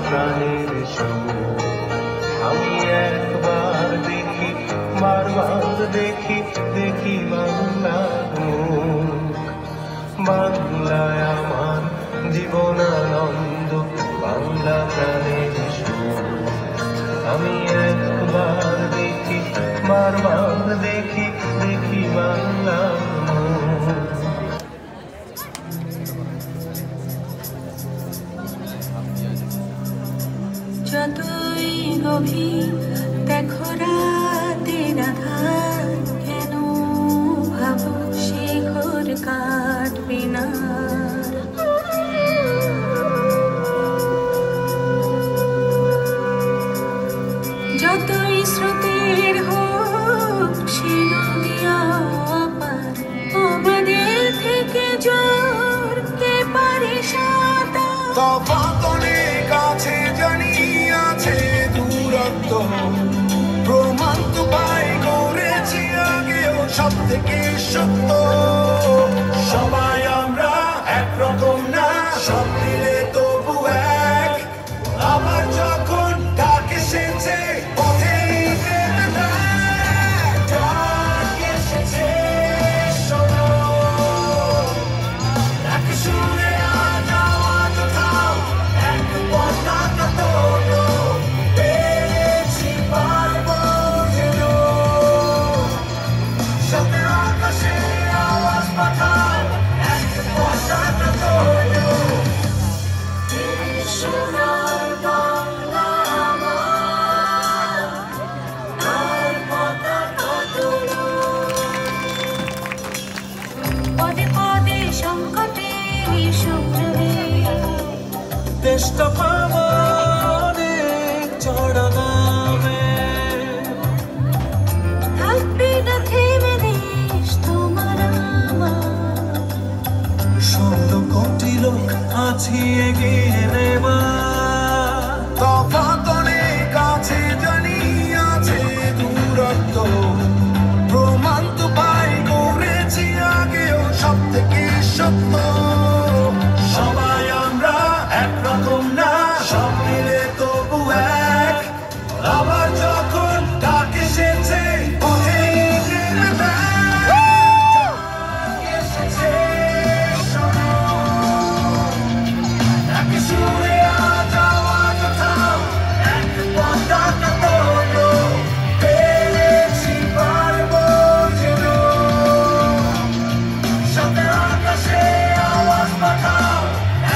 প্রাণের সুর। আমি একবার দেখি বারবার দেখি দেখি বাংলার মুখ। বাংলায় আমার জীবনানন্দ, বাংলা প্রাণের সুর। আমি একবার দেখি বারবার দেখি দেখি বাংলার মুখ। যতই গভীর দেখো রাতের আধার, কেন ভাবো শিখর কাটবে না। যতই স্রোতের হোক সে নদী অপার, আমাদের থেকে জোর কে পারে সাঁতার। তফাৎ অনেক আছে জানি, আছে দূরত্ব, প্রমাণ তো পাই করেছি আগেও সব থেকে সত্য। সবাই আমরা একরকম না, সব মিলে তবু এক। আবার যখন ডাক এসেছে পথে নেমে দেখ, ডাক এসেছে শোনো, এক সুরে আজ আওয়াজ ওঠাও, এক পতাকা তোলো, পেরেছি পারবো যেন। সামনের আকাশে আওয়াজ পাঠাও, এক পতাকা তোলো, সোনার বাংলা আমার, তার পতাকা তোলো। পদে পদে সংকটে সংগ্রামে দেশটা পাবো অনেক চড়া দামে, থাকবে না থেমে দেশ তোমার আমার। শত কোটি লোক আছি এগিয়ে নেবার। তফাৎ অনেক আছে জানি, আছে দূরত্ব, প্রমাণ তো পাই করেছি আগেও সব থেকে সত্য। সবাই আমরা একরকম না, সব মিলে তবু এক। আবার যখন ডাক এসেছে পথে নেমে দেখ, ডাক এসেছে শোনো, এক সুরে আজ আওয়াজ ওঠাও, এক পতাকা তোলো, পেরেছি পারবো যেন। সামনের আকাশে আওয়াজ পাঠাও,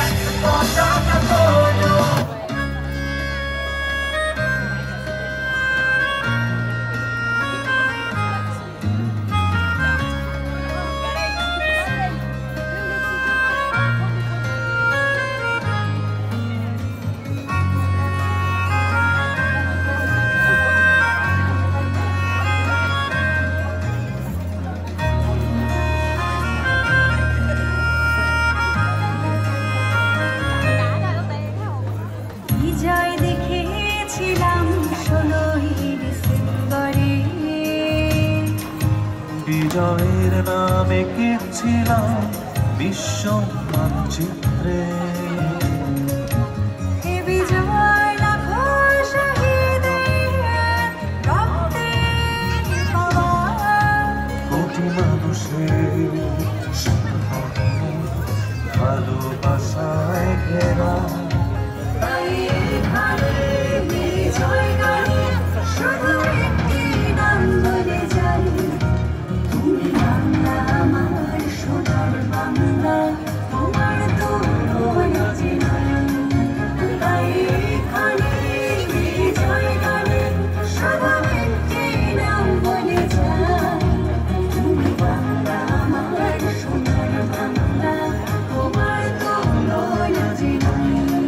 এক পতাকা তোলো। বিজয় দেখেছিলাম 16ই ডিসেম্বরে, বিজয়ের নামে কেছিলাম বিশ্ব মানচিত্রে। এ বিজয় লাখো শহীদের রক্তের পাওয়া। কোটি মানুষের সংগ্রামে, ভালোবাসায় ঘেরা। তাই এখানে বিজয় গানে শুধু একটি নাম বলে যাই, তুমি বাংলা আমার সোনার বাংলা, তোমার তো রয়েছে নাই। তাই এখানে বিজয় গানে শুধু একটি নাম বলে যাই, তুমি বাংলা আমার সোনার বাংলা, তোমার তো রয়েছে নাই।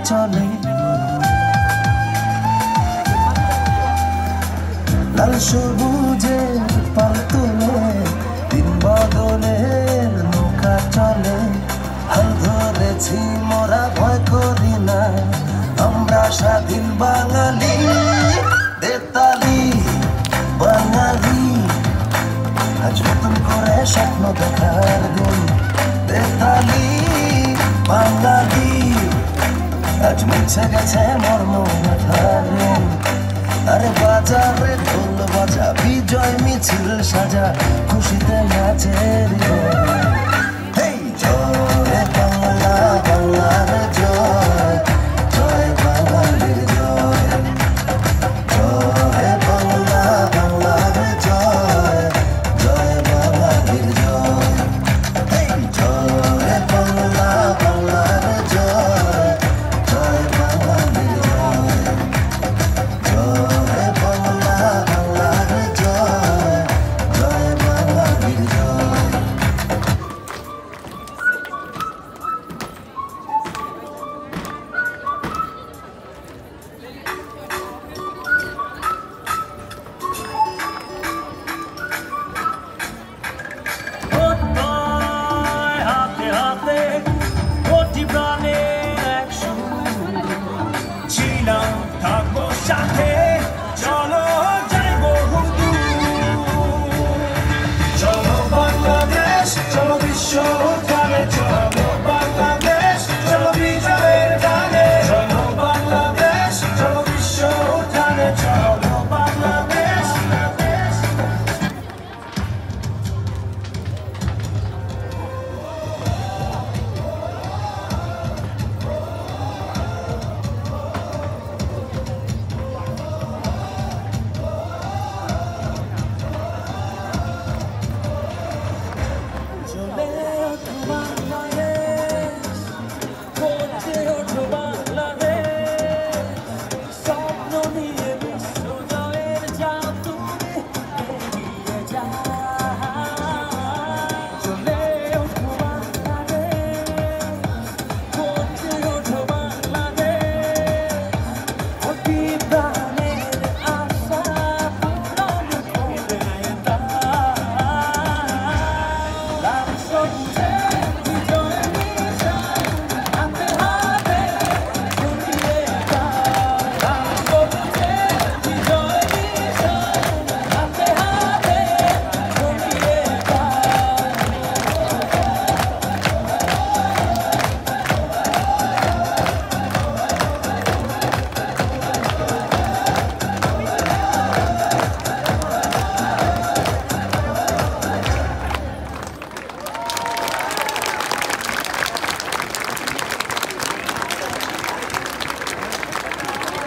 চলে লাল সবুজের পাল তুলে দিন বদলের নৌকা চলে হাল ধরেছি মোরা ভয় করি না আমরা স্বাধীন বাঙালি বেতালি বাঙালি আজ নতুন করে স্বপ্ন দেখার দিন বেতালি বাঙালি আজ মুছে গেছে মর্ম ব্যথারে আরে বাজারে ঢোল বাজা বিজয় মিছিল সাজা খুশিতে নাচে হৃদয়